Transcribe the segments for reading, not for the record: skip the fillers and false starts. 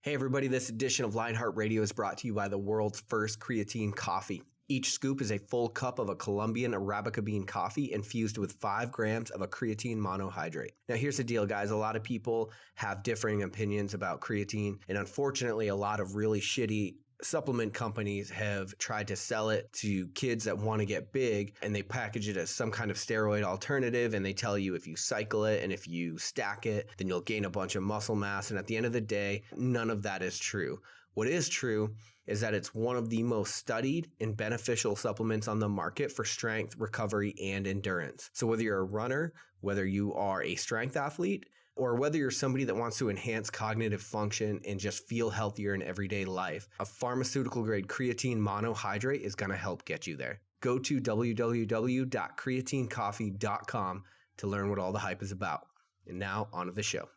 Hey everybody, this edition of Lionheart Radio is brought to you by the world's first creatine coffee. Each scoop is a full cup of a Colombian Arabica bean coffee infused with 5 grams of a creatine monohydrate. Now here's the deal, guys. A lot of people have differing opinions about creatine, and unfortunately a lot of really shitty supplement companies have tried to sell it to kids that want to get big, and they package it as some kind of steroid alternative, and they tell you if you cycle it and if you stack it, then you'll gain a bunch of muscle mass. And at the end of the day, none of that is true. What is true is that it's one of the most studied and beneficial supplements on the market for strength, recovery, and endurance. So whether you're a runner, whether you are a strength athlete, or whether you're somebody that wants to enhance cognitive function and just feel healthier in everyday life, a pharmaceutical-grade creatine monohydrate is going to help get you there. Go to www.creatinecoffee.com to learn what all the hype is about. And now, on to the show.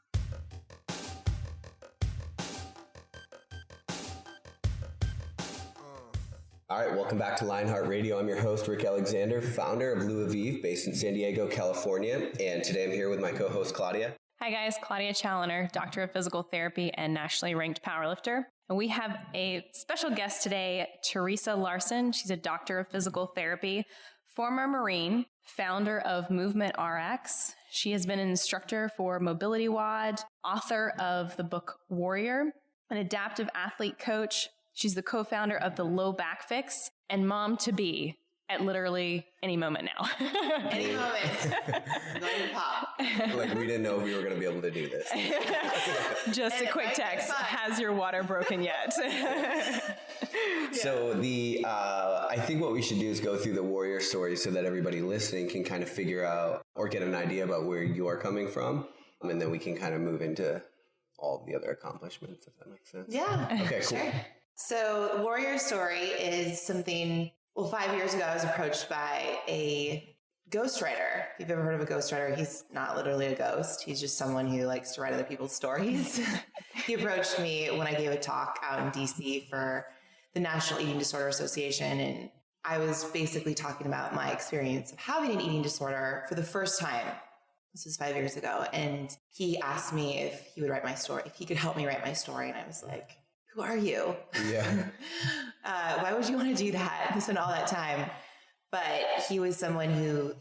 All right, welcome back to Lionheart Radio. I'm your host, Rick Alexander, founder of Lou Aviv, based in San Diego, California. And today I'm here with my co-host, Claudia. Hi guys, Claudia Challoner, Doctor of Physical Therapy and nationally ranked powerlifter. And we have a special guest today, Theresa Larson. She's a Doctor of Physical Therapy, former Marine, founder of Movement RX. She has been an instructor for MobilityWOD, author of the book Warrior, an adaptive athlete coach. She's the co-founder of the Low Back Fix and mom to be at literally any moment now. Any moment. I'm going to pop. Like, we didn't know if we were going to be able to do this. Just a quick text. Has your water broken yet? So I think what we should do is go through the warrior story so that everybody listening can kind of figure out or get an idea about where you are coming from. And then we can kind of move into all of the other accomplishments, if that makes sense. Yeah. Okay, cool. Sure. So warrior story is something... Well, 5 years ago, I was approached by a ghostwriter. If you've ever heard of a ghostwriter, he's not literally a ghost. He's just someone who likes to write other people's stories. He approached me when I gave a talk out in DC for the National Eating Disorder Association. And I was basically talking about my experience of having an eating disorder for the first time. This was 5 years ago. And he asked me if he would write my story, if he could help me write my story. And I was like, who are you? Yeah. Why would you want to do that and spend all that time? But he was someone who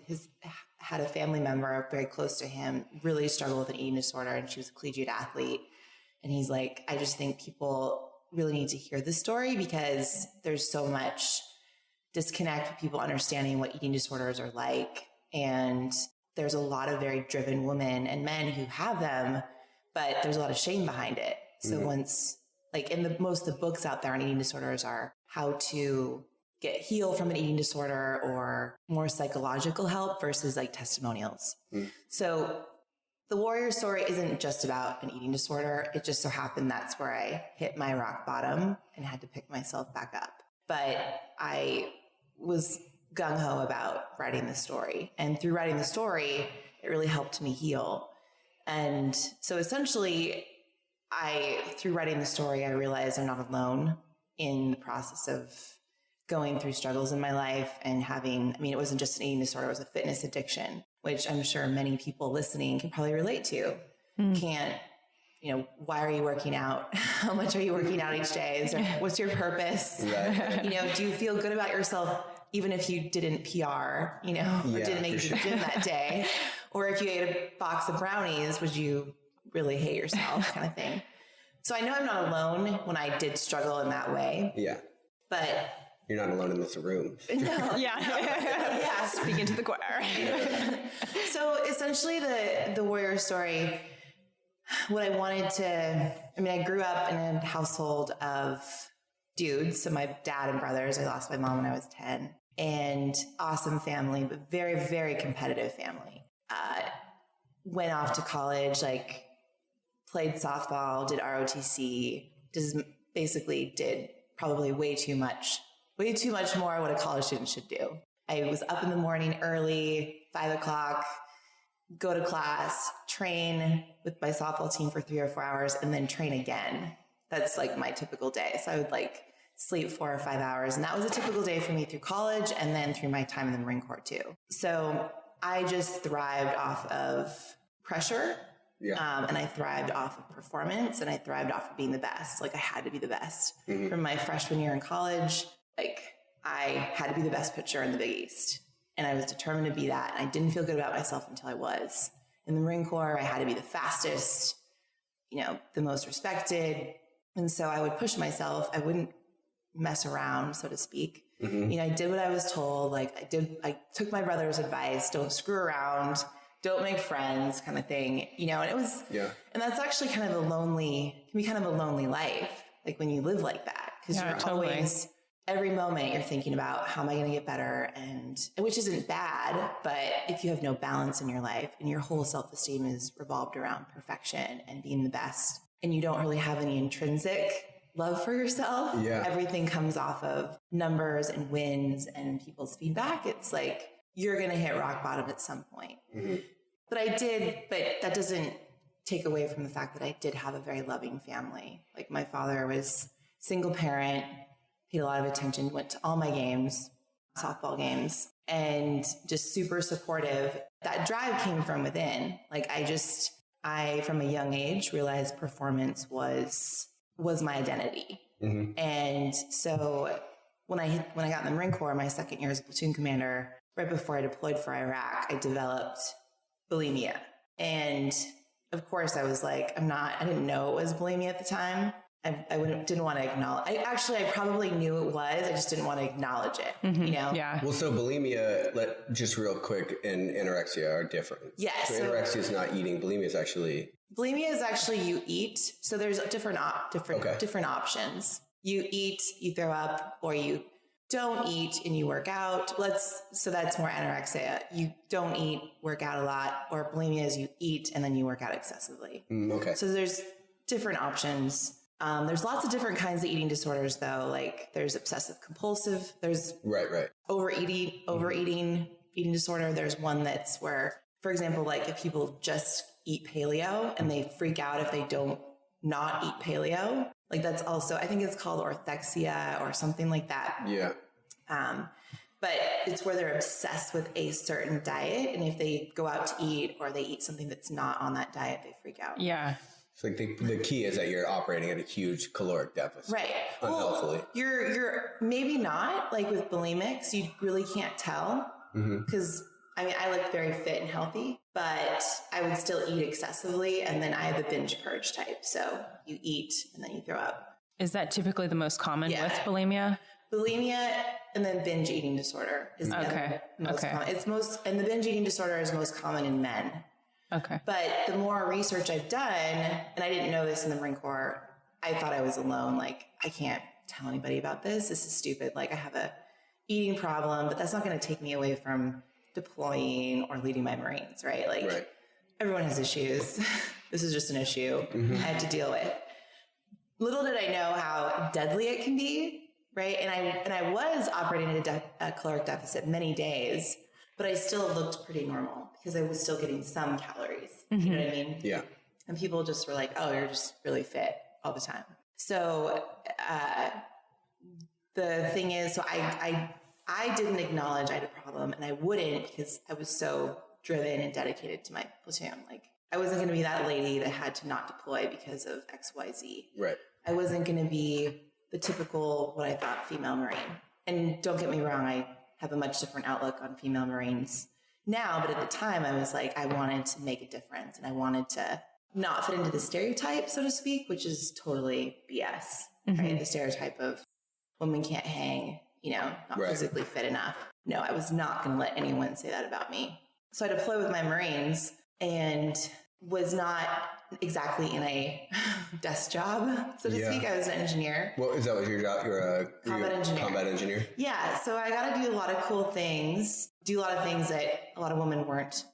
had a family member very close to him really struggled with an eating disorder, and she was a collegiate athlete. And he's like, I just think people really need to hear this story because there's so much disconnect with people understanding what eating disorders are like. And there's a lot of very driven women and men who have them, but there's a lot of shame behind it. So once... Like most of the books out there on eating disorders are how to heal from an eating disorder or more psychological help versus like testimonials. So the warrior story isn't just about an eating disorder. It just so happened that's where I hit my rock bottom and had to pick myself back up. But I was gung-ho about writing the story. And through writing the story, it really helped me heal. And so essentially, through writing the story, I realized I'm not alone in the process of going through struggles in my life and it wasn't just an eating disorder, it was a fitness addiction, which I'm sure many people listening can probably relate to. Why are you working out? How much are you working out each day? What's your purpose? Right. Do you feel good about yourself even if you didn't PR, or didn't make it to the gym that day? Or if you ate a box of brownies, would you really hate yourself kind of thing. So I know I'm not alone when I did struggle in that way. Yeah. But you're not alone in this room. No. Yeah. Speaking to the choir. So essentially the warrior story, what I wanted I grew up in a household of dudes. So my dad and brothers, I lost my mom when I was 10, and awesome family, but very, very competitive family. Went off to college, played softball, did ROTC, just basically did probably way too much more what a college student should do. I was up in the morning early, 5 o'clock, go to class, train with my softball team for 3 or 4 hours, and then train again. That's my typical day. So I would sleep 4 or 5 hours. And that was a typical day for me through college and then through my time in the Marine Corps too. So I just thrived off of pressure And I thrived off of performance, and I thrived off of being the best. Like I had to be the best. From my freshman year in college, like I had to be the best pitcher in the Big East. And I was determined to be that. And I didn't feel good about myself until I was. In the Marine Corps, I had to be the fastest, the most respected. And so I would push myself. I wouldn't mess around, so to speak. I did what I was told. Like I took my brother's advice, don't screw around, don't make friends kind of thing, and it was, and that's actually can be kind of a lonely life. Like when you live like that, because you're always, every moment you're thinking about how am I going to get better, and which isn't bad, but if you have no balance in your life and your whole self-esteem is revolved around perfection and being the best, and you don't really have any intrinsic love for yourself, everything comes off of numbers and wins and people's feedback. It's like you're going to hit rock bottom at some point. But that doesn't take away from the fact that I did have a very loving family. Like my father was single parent, paid a lot of attention, went to all my games, softball games, and just super supportive. That drive came from within. Like I, from a young age, realized performance was my identity. And so when I got in the Marine Corps, my second year as a platoon commander, right before I deployed for Iraq, I developed bulimia. And of course I was like, I didn't know it was bulimia at the time. didn't want to acknowledge. I probably knew it was. I just didn't want to acknowledge it. Yeah. Well, so bulimia, just real quick, and anorexia are different. Yes. So anorexia is not eating. Bulimia is actually you eat. So there's different options. You eat, you throw up, or you don't eat and you work out. So that's more anorexia. You don't eat, work out a lot, or bulimia is you eat and then you work out excessively. Okay. So there's different options. There's lots of different kinds of eating disorders though. Like there's obsessive compulsive, there's overeating, eating disorder. There's one that's where, for example, like if people just eat paleo and they freak out if they don't not eat paleo, like that's also, I think it's called orthexia or something like that. Yeah. But it's where they're obsessed with a certain diet. And if they go out to eat or they eat something that's not on that diet, they freak out. Yeah. So like the key is that you're operating at a huge caloric deficit. Right. Unhealthily. Well, you're maybe not, like with bulimics, you really can't tell. Because I look very fit and healthy, but I would still eat excessively. And then I have the binge purge type. So you eat and then you throw up. Is that typically the most common with bulimia? Bulimia and then binge eating disorder is the other most common. And the binge eating disorder is most common in men. Okay. But the more research I've done, and I didn't know this in the Marine Corps, I thought I was alone. Like, I can't tell anybody about this. This is stupid. Like, I have a eating problem, but that's not going to take me away from deploying or leading my Marines, right? Like, everyone has issues. This is just an issue I have to deal with. Little did I know how deadly it can be, right? And I was operating at a caloric deficit many days, but I still looked pretty normal because I was still getting some calories. You know what I mean? Yeah. And people just were like, oh, you're just really fit all the time. So the thing is, so I didn't acknowledge I had a problem, and I wouldn't because I was so driven and dedicated to my platoon. Like, I wasn't going to be that lady that had to not deploy because of XYZ. Right. I wasn't going to be the typical, what I thought, female Marine. And don't get me wrong, I have a much different outlook on female Marines now, but at the time I was like, I wanted to make a difference and I wanted to not fit into the stereotype, so to speak, which is totally BS, right? The stereotype of women can't hang, not physically fit enough. No, I was not going to let anyone say that about me. So I deployed with my Marines and was not exactly in a desk job, so to speak. I was an engineer. Well, is that what your job? You're a combat engineer. Yeah. So I got to do a lot of cool things, do a lot of things that a lot of women weren't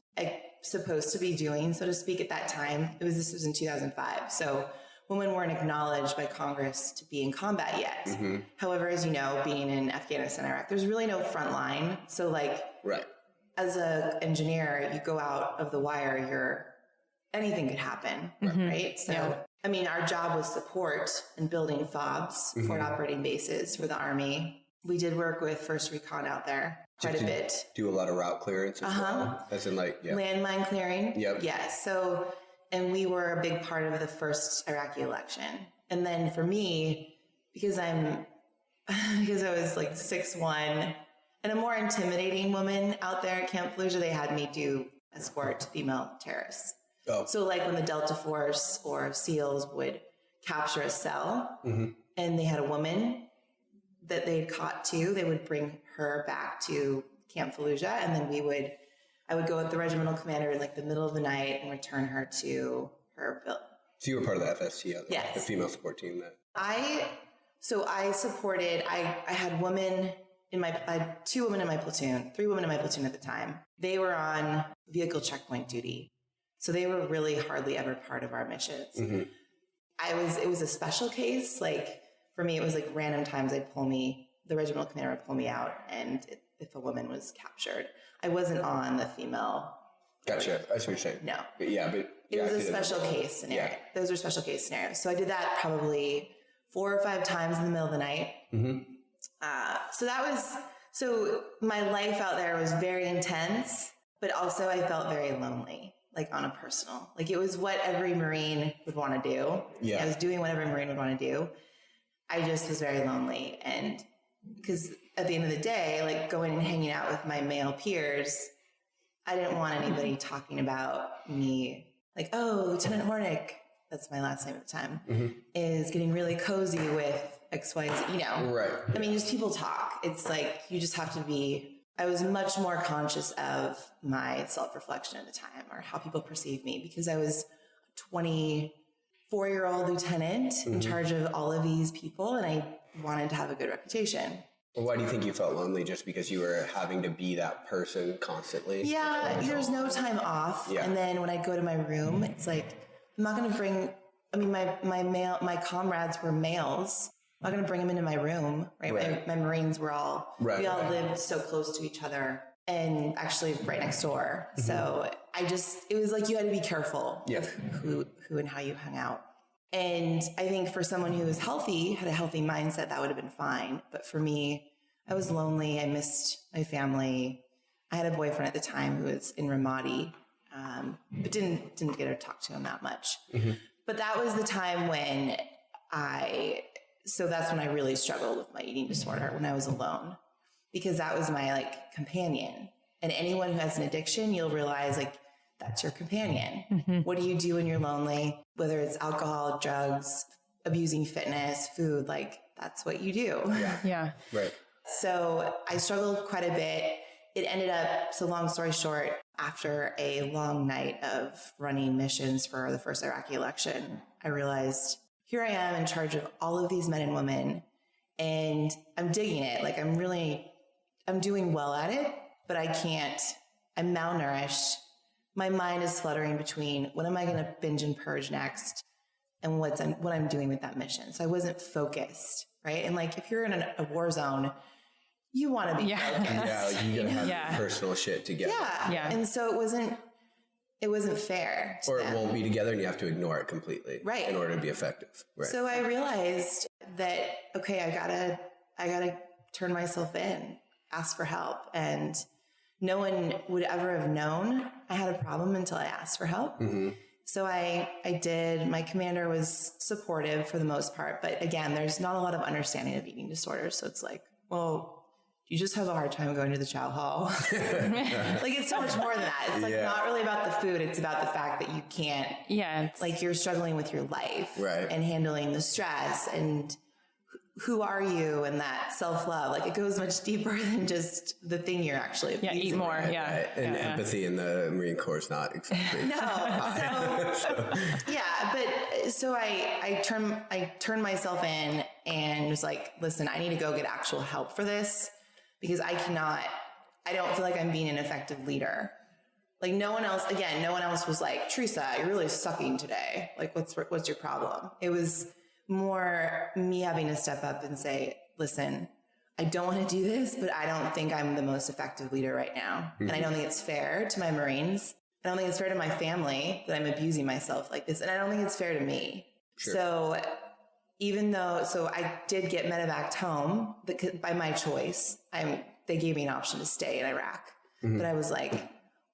supposed to be doing, so to speak, at that time. This was in 2005. So women weren't acknowledged by Congress to be in combat yet. However, as you know, being in Afghanistan, Iraq, there's really no front line. So as an engineer, you go out of the wire, anything could happen, right? So, our job was support and building FOBs, forward operating bases for the Army. We did work with First Recon out there quite a bit. Do a lot of route clearance as well? As in landmine clearing? Yep. Yeah. So And we were a big part of the first Iraqi election. And then for me, because I was like 6'1" and a more intimidating woman out there at Camp Fallujah, they had me do escort female terrorists. Oh. So like when the Delta Force or SEALs would capture a cell and they had a woman that they had caught too, they would bring her back to Camp Fallujah, and then I would go with the regimental commander in like the middle of the night and return her to her village. So you were part of the FST, yes. The female support team. I supported, I had women I had 2 women in my platoon, 3 women in my platoon at the time. They were on vehicle checkpoint duty. So they were really hardly ever part of our missions. Mm-hmm. It was a special case. Like for me, it was like random times the regimental commander would pull me out, and if a woman was captured, I wasn't on the female. Gotcha. I see what you're saying. No. But it was a special case scenario. Yeah. Those were special case scenarios. So I did that probably 4 or 5 times in the middle of the night. Mm-hmm. So my life out there was very intense, but also I felt very lonely, like on a personal, like it was what every Marine would want to do. Yeah. I was doing what every Marine would want to do. I just was very lonely. And because at the end of the day, like going and hanging out with my male peers, I didn't want anybody talking about me like, oh, Lieutenant Hornick, that's my last name at the time, is getting really cozy with XYZ, Right. I mean, just people talk. It's like, you just have to be, I was much more conscious of my self-reflection at the time, or how people perceive me, because I was a 24-year-old lieutenant in charge of all of these people, and I wanted to have a good reputation. Well, why do you think you felt lonely? Just because you were having to be that person constantly? Yeah, there's no time off. Yeah. And then when I go to my room, it's like, I'm not going to bring, my comrades were males. I'm not going to bring them into my room, right? My Marines were we all lived so close to each other, and actually right next door. Mm-hmm. So it was like, you had to be careful of who and how you hung out. And I think for someone who was healthy, had a healthy mindset, that would have been fine. But for me, I was lonely. I missed my family. I had a boyfriend at the time who was in Ramadi, but didn't get to talk to him that much. Mm-hmm. But that was the time when that's when I really struggled with my eating disorder, when I was alone, because that was my companion. And anyone who has an addiction, you'll realize that's your companion. Mm-hmm. What do you do when you're lonely? Whether it's alcohol, drugs, abusing fitness, food, that's what you do. Yeah. Right. So I struggled quite a bit. It ended up, so long story short, after a long night of running missions for the first Iraqi election, I realized here I am in charge of all of these men and women, and I'm digging it. I'm doing well at it, but I'm malnourished. My mind is fluttering between what am I going to binge and purge next and what I'm doing with that mission. So I wasn't focused, right? And if you're in a war zone, you want to be focused. Yeah, you got to have personal shit together. Yeah. And so it wasn't fair. Or it won't be together and you have to ignore it completely. Right. In order to be effective. Right. So I realized that, okay, I gotta turn myself in, ask for help. And no one would ever have known I had a problem until I asked for help. Mm-hmm. So I did. My commander was supportive for the most part, but again, there's not a lot of understanding of eating disorders. So it's well, you just have a hard time going to the chow hall. It's so much more than that. It's not really about the food. It's about the fact that you can't, you're struggling with your life and handling the stress and who are you and that self-love. It goes much deeper than just the thing you're actually abusing. Eat more. Right? And empathy in the Marine Corps is not exactly. No. So I turned myself in and was listen, I need to go get actual help for this, because I don't feel like I'm being an effective leader. No one else was Theresa, you're really sucking today. What's your problem? It was more me having to step up and say, listen, I don't want to do this, but I don't think I'm the most effective leader right now. Mm-hmm. And I don't think it's fair to my Marines. I don't think it's fair to my family that I'm abusing myself like this. And I don't think it's fair to me. Sure. So I did get medevaced home by my choice. They gave me an option to stay in Iraq, but I was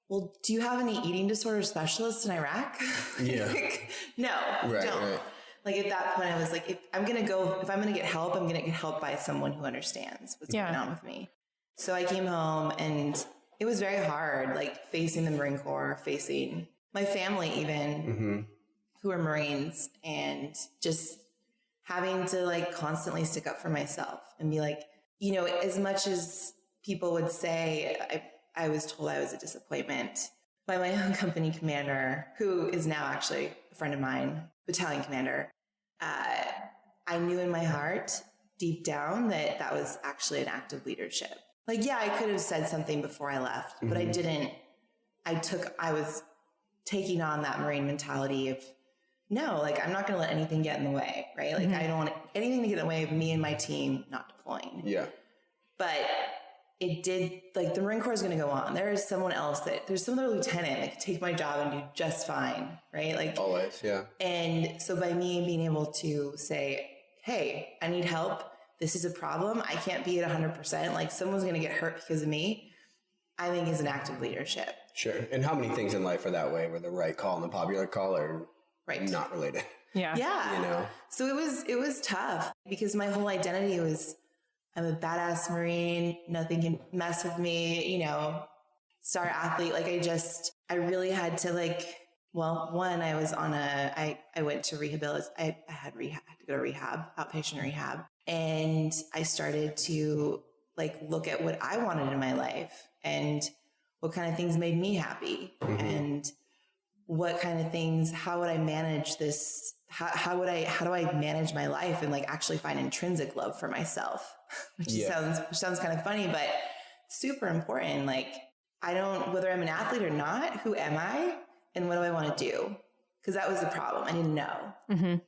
well, do you have any eating disorder specialists in Iraq? Yeah. Like, no, Right, don't. right. Like at that point I was like, if I'm going to get help, I'm going to get help by someone who understands what's going on with me. So I came home and it was very hard, like facing the Marine Corps, facing my family even, who are Marines, and just having to like constantly stick up for myself and be like, you know, as much as people would say, I was told I was a disappointment by my own company commander, who is now actually a friend of mine, battalion commander. I knew in my heart, deep down, that was actually an act of leadership. Like, yeah, I could have said something before I left, but I didn't. I was taking on that Marine mentality of, no, like, I'm not going to let anything get in the way, right? Like, I don't want anything to get in the way of me and my team not deploying. Yeah. But it did, like, the Marine Corps is going to go on. There is someone else there's some other lieutenant that could take my job and do just fine, right? Like, Always, yeah. And so by me being able to say, hey, I need help. This is a problem. I can't be at 100%. Like, someone's going to get hurt because of me, I think is an act of leadership. Sure. And how many things in life are that way, where the right call and the popular call are not related? Yeah. You know? So it was tough because my whole identity was, I'm a badass Marine. Nothing can mess with me, you know, star athlete. Like I really had to one, I was on I went to rehabilitation. I had to go to rehab, outpatient rehab. And I started to like look at what I wanted in my life and what kind of things made me happy and what kind of things, how would I manage this? How do I manage my life and like actually find intrinsic love for myself? Which sounds kind of funny, but super important. Like whether I'm an athlete or not, who am I and what do I want to do? Because that was the problem. I didn't know.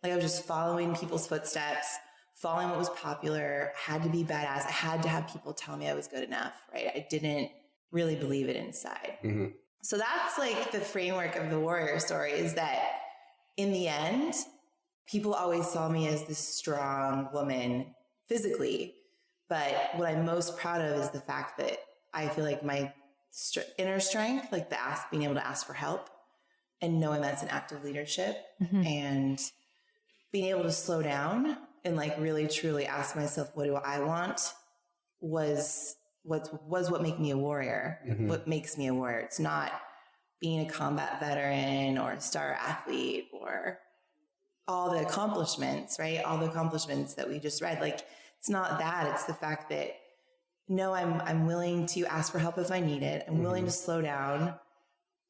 Like I was just following people's footsteps, following what was popular, had to be badass. I had to have people tell me I was good enough, right? I didn't really believe it inside. So that's like the framework of the warrior story, is that in the end, people always saw me as this strong woman physically. But what I'm most proud of is the fact that I feel like my inner strength, like being able to ask for help and knowing that's an act of leadership and being able to slow down and like really truly ask myself, what do I want, was what made me a warrior. What makes me a warrior. It's not being a combat veteran or a star athlete or all the accomplishments, right? All the accomplishments that we just read. Like, it's not that. It's the fact that, no, I'm willing to ask for help if I need it. I'm willing to slow down,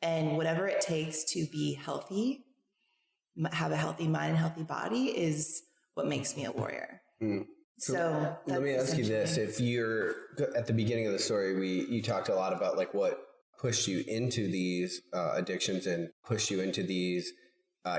and whatever it takes to be healthy, have a healthy mind, healthy body is what makes me a warrior. So let me ask you this. If you're at the beginning of the story, you talked a lot about like what pushed you into these addictions and pushed you into these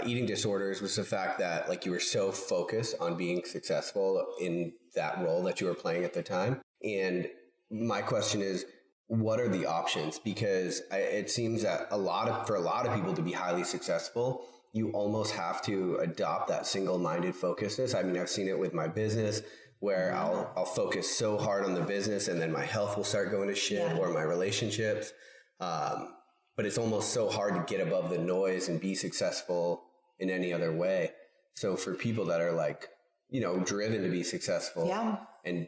eating disorders, was the fact that like you were so focused on being successful in that role that you were playing at the time. And my question is, what are the options? Because it seems that for a lot of people to be highly successful, you almost have to adopt that single-minded focusedness. I mean, I've seen it with my business, where I'll focus so hard on the business and then my health will start going to shit, or my relationships. But it's almost so hard to get above the noise and be successful in any other way. So for people that are like, you know, driven to be successful and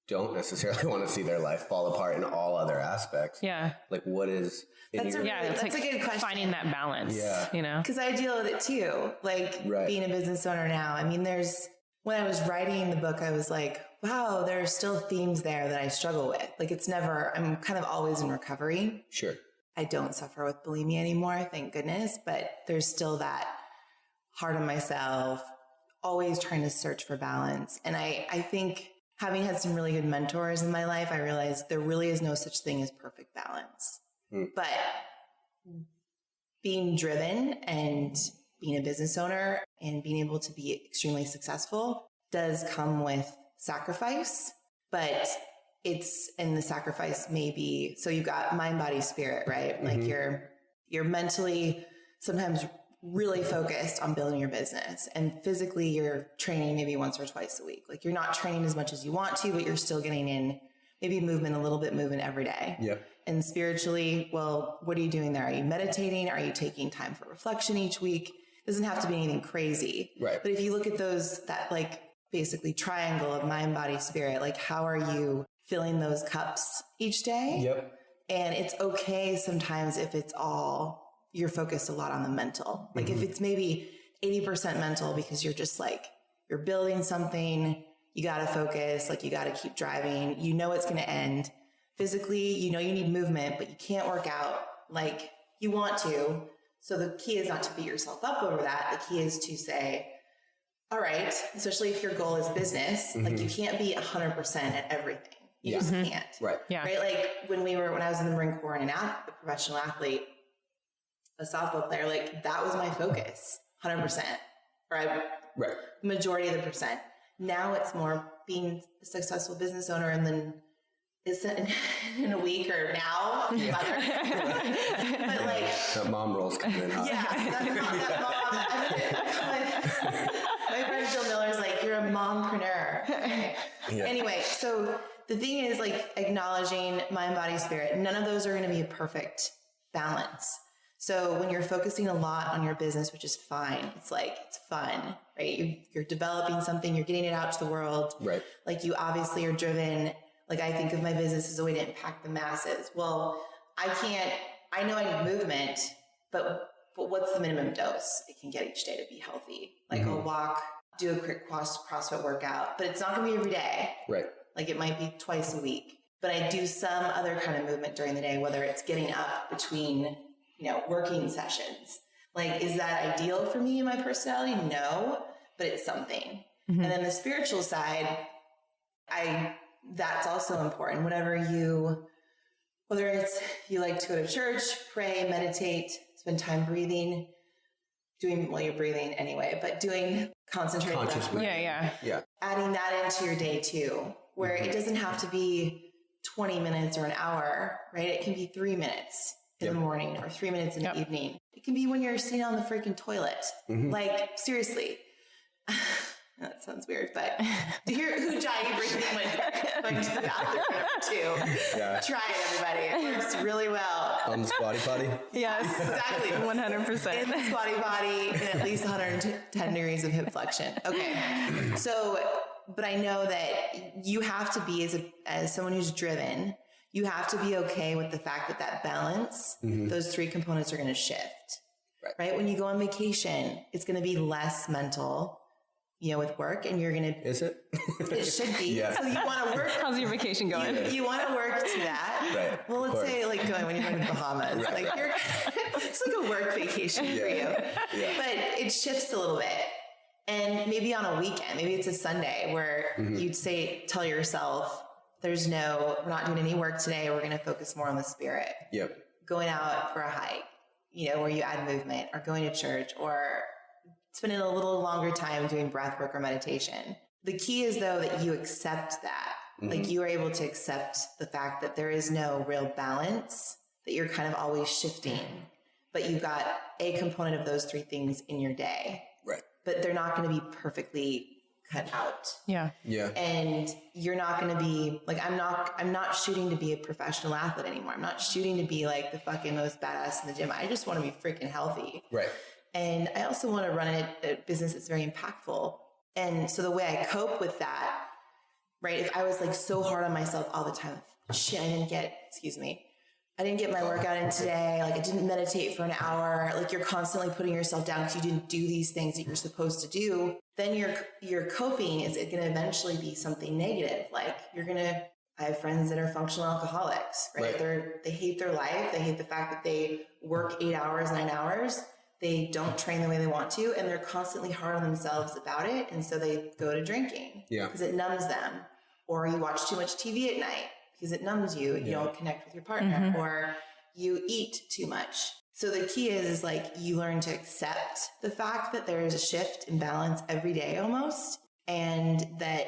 don't necessarily want to see their life fall apart in all other aspects. Like what is... That's a good question. Finding that balance, you know? Because I deal with it too. Like being a business owner now. I mean, when I was writing the book, I was like, wow, there are still themes there that I struggle with. Like I'm kind of always in recovery. Sure. I don't suffer with bulimia anymore, thank goodness, but there's still that hard on myself, always trying to search for balance. And I think having had some really good mentors in my life, I realized there really is no such thing as perfect balance. But being driven and being a business owner and being able to be extremely successful does come with sacrifice, but the sacrifice may be, so you've got mind, body, spirit, right? Like you're mentally sometimes really focused on building your business, and physically you're training maybe once or twice a week. Like you're not training as much as you want to, but you're still getting in maybe movement, a little bit movement every day. Yeah. And spiritually, well, what are you doing there? Are you meditating? Are you taking time for reflection each week? It doesn't have to be anything crazy. Right. But if you look at that like basically triangle of mind, body, spirit, like how are you filling those cups each day? Yep. And it's okay sometimes if it's you're focused a lot on the mental. Like if it's maybe 80% mental because you're just like, you're building something, you got to focus, like you got to keep driving, you know it's going to end. Physically, you know you need movement, but you can't work out like you want to. So the key is not to beat yourself up over that. The key is to say, all right, especially if your goal is business, like you can't be 100% at everything. You just can't. Right. Yeah. Right. Like when I was in the Marine Corps and a professional athlete, a softball player, like that was my focus, 100%. Right. Majority of the percent. Now it's more being a successful business owner, and then it's in a week or now, mother. But like that mom role's coming in hot. Yeah, that mom. My friend Jill Miller's like, you're a mompreneur. Okay. Yeah. Anyway, so the thing is like acknowledging mind, body, spirit. None of those are going to be a perfect balance. So when you're focusing a lot on your business, which is fine, it's fun, right? You're developing something, you're getting it out to the world. Right. Like you obviously are driven. Like I think of my business as a way to impact the masses. Well, I know I need movement, but what's the minimum dose it can get each day to be healthy? Like I'll walk, do a quick CrossFit workout, but it's not going to be every day. Right. Like it might be twice a week, but I do some other kind of movement during the day, whether it's getting up between, working sessions. Like, is that ideal for me and my personality? No, but it's something. And then the spiritual side, that's also important. Whether it's you like to go to church, pray, meditate, spend time breathing, you're breathing anyway, but doing concentrated breath work. Yeah. Adding that into your day too, where it doesn't have to be 20 minutes or an hour, right? It can be 3 minutes in the morning or 3 minutes in the evening. It can be when you're sitting on the freaking toilet. Like, seriously. That sounds weird, but to hear Ujjayi breathing when you're going to the bathroom too. Yeah. Try it, everybody. It works really well. On the squatty potty? Yes. Exactly. 100%. In the squatty potty and at least 110 degrees of hip flexion. Okay. So, but I know that you have to be, as someone who's driven, you have to be okay with the fact that balance, those three components are going to shift. Right? When you go on vacation, it's going to be less mental, with work, and you're going to... Is it? It should be. Yeah. So you want to work... How's your vacation going? You want to work to that. Right. Well, let's say when you're going to the Bahamas, it's like a work vacation for you. Yeah. But it shifts a little bit. And maybe on a weekend, maybe it's a Sunday where you'd tell yourself, we're not doing any work today. We're going to focus more on the spirit. Yep. Going out for a hike, where you add movement, or going to church, or spending a little longer time doing breath work or meditation. The key is, though, that you accept that. Like you are able to accept the fact that there is no real balance, that you're kind of always shifting, but you've got a component of those three things in your day. Right. But they're not going to be perfectly cut out. Yeah. Yeah. And you're not going to be like, I'm not shooting to be a professional athlete anymore. I'm not shooting to be like the fucking most badass in the gym. I just want to be freaking healthy. Right. And I also want to run a business that's very impactful. And so the way I cope with that, right? If I was like so hard on myself all the time, shit, I didn't get my workout in today. Like I didn't meditate for an hour. Like you're constantly putting yourself down because you didn't do these things that you're supposed to do. Then your coping is going to eventually be something negative. Like I have friends that are functional alcoholics, right? They hate their life. They hate the fact that they work 8 hours, 9 hours. They don't train the way they want to, and they're constantly hard on themselves about it. And so they go to drinking because it numbs them. Or you watch too much TV at night because it numbs you. You don't connect with your partner, or you eat too much. So the key is like you learn to accept the fact that there is a shift in balance every day almost. And that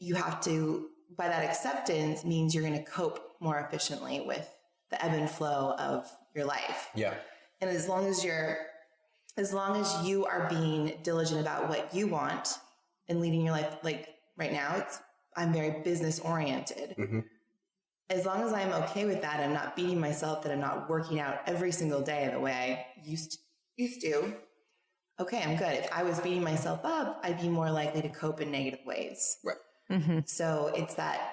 you have to, by that acceptance means you're going to cope more efficiently with the ebb and flow of your life. Yeah. And as long as you are being diligent about what you want and leading your life, like right now, I'm very business oriented. as long as I'm okay with that, I'm not beating myself, that I'm not working out every single day the way I used to. Okay, I'm good. If I was beating myself up, I'd be more likely to cope in negative ways. Right. Mm-hmm. So it's that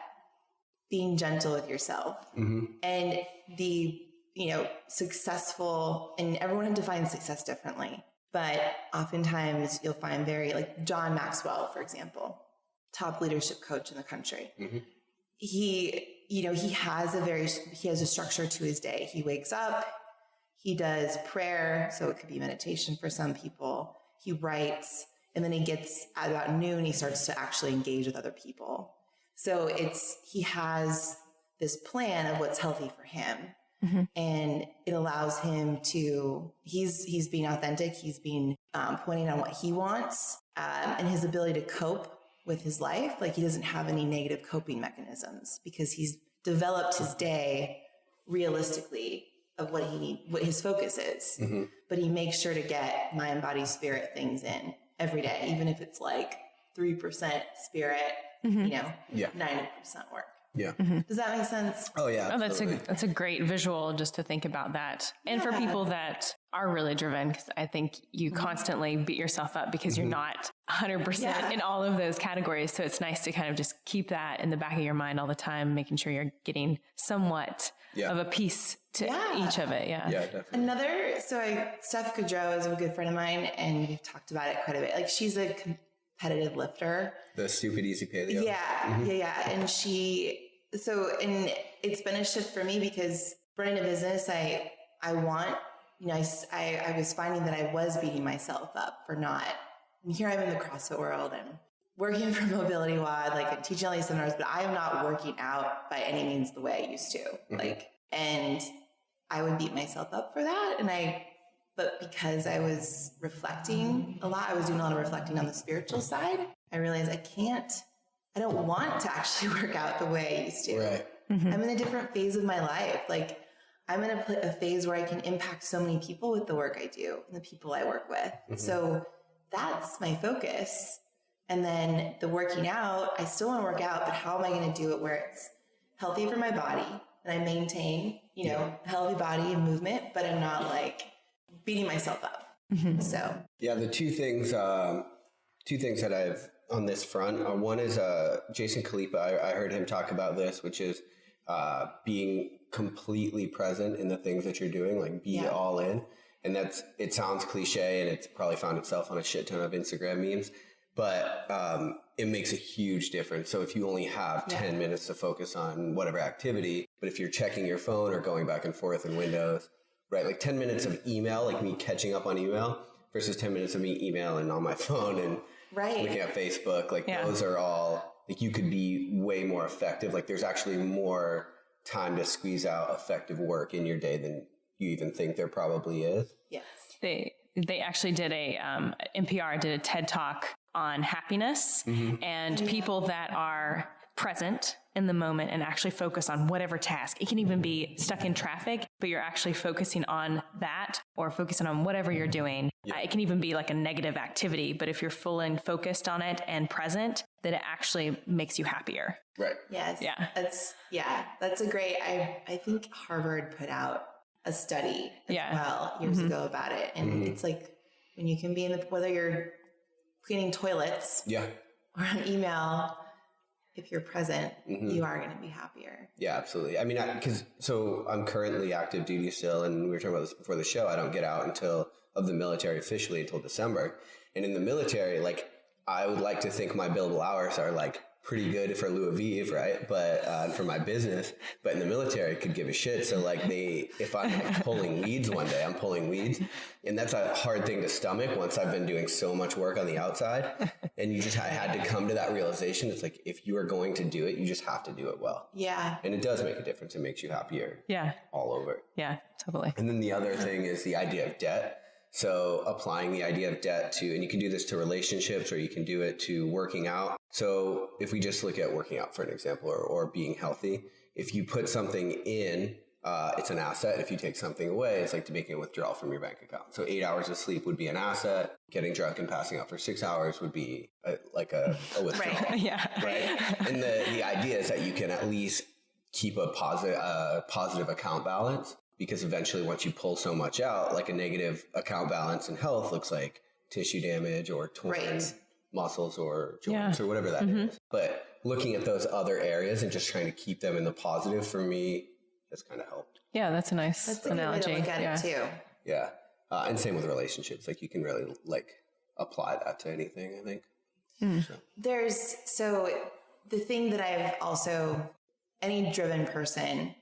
being gentle with yourself. And the, successful, and everyone defines success differently, but oftentimes you'll find like John Maxwell, for example, top leadership coach in the country. He has a structure to his day. He wakes up, he does prayer. So it could be meditation for some people. He writes, and then he gets at about noon, he starts to actually engage with other people. So he has this plan of what's healthy for him. And it allows him to, he's being authentic. He's being pointing on what he wants, and his ability to cope with his life. Like, he doesn't have any negative coping mechanisms because he's developed his day realistically of what his focus is. But he makes sure to get mind, body, spirit things in every day, even if it's like 3% spirit, 90% work. Yeah. Does that make sense? Oh yeah. Oh, that's a great visual just to think about that. And for people that are really driven, because I think you constantly beat yourself up because you're not 100% in all of those categories. So it's nice to kind of just keep that in the back of your mind all the time, making sure you're getting somewhat of a piece to each of it. Yeah. Yeah, definitely. Steph Gaudreau is a good friend of mine, and we've talked about it quite a bit. Like, she's a competitive lifter. The stupid easy paleo. Yeah. And it's been a shift for me because running a business, I was finding that I was beating myself up for not, and here I'm in the CrossFit world and working for MobilityWOD, like, I'm teaching all these seminars, but I am not working out by any means the way I used to. And I would beat myself up for that. But because I was reflecting a lot, I was doing a lot of reflecting on the spiritual side. I realized I don't want to actually work out the way I used to. Right. I'm in a different phase of my life. Like, I'm in a phase where I can impact so many people with the work I do and the people I work with. So that's my focus. And then the working out, I still want to work out, but how am I going to do it where it's healthy for my body and I maintain, a healthy body and movement, but I'm not like beating myself up. So the two things that I've on this front. One is Jason Khalipa. I heard him talk about this, which is being completely present in the things that you're doing, like be all in. And it sounds cliche, and it's probably found itself on a shit ton of Instagram memes, but it makes a huge difference. So if you only have 10 minutes to focus on whatever activity, but if you're checking your phone or going back and forth in Windows, right? Like 10 minutes of email, like me catching up on email versus 10 minutes of me emailing on my phone and looking at Facebook, like those are all, like, you could be way more effective. Like, there's actually more time to squeeze out effective work in your day than you even think there probably is. Yes. They actually did NPR did a TED Talk on happiness and people that are present in the moment and actually focus on whatever task. It can even be stuck in traffic, but you're actually focusing on that or focusing on whatever you're doing. It can even be like a negative activity, but if you're full and focused on it and present, then it actually makes you happier. Right. Yes. Yeah. That's a great, I think Harvard put out a study as well years ago about it. And it's like when you can be whether you're cleaning toilets or on email, if you're present, you are going to be happier. Yeah, absolutely. I mean, so I'm currently active duty still, and we were talking about this before the show. I don't get out of the military officially until December. And in the military, like, I would like to think my billable hours are like pretty good for Louis V, right? But for my business, but in the military, I could give a shit. So like if I'm like pulling weeds one day, I'm pulling weeds, and that's a hard thing to stomach once I've been doing so much work on the outside. And I had to come to that realization. It's like, if you are going to do it, you just have to do it well. Yeah. And it does make a difference. It makes you happier. Yeah. All over. Yeah, totally. And then the other thing is the idea of debt. So applying the idea of debt and you can do this to relationships, or you can do it to working out. So if we just look at working out for an example, or being healthy, if you put something in, it's an asset. If you take something away, it's like making a withdrawal from your bank account. So 8 hours of sleep would be an asset. Getting drunk and passing out for 6 hours would be a withdrawal. Right. Yeah. Right. And the idea is that you can at least keep a positive account balance, because eventually once you pull so much out, like a negative account balance in health looks like tissue damage or torn muscles or joints or whatever that is. But looking at those other areas and just trying to keep them in the positive, for me, has kind of helped. Yeah, that's a nice analogy. Way to look at it too. Yeah. And same with relationships. Like you can really like apply that to anything, I think. So the thing that I've also, any driven person,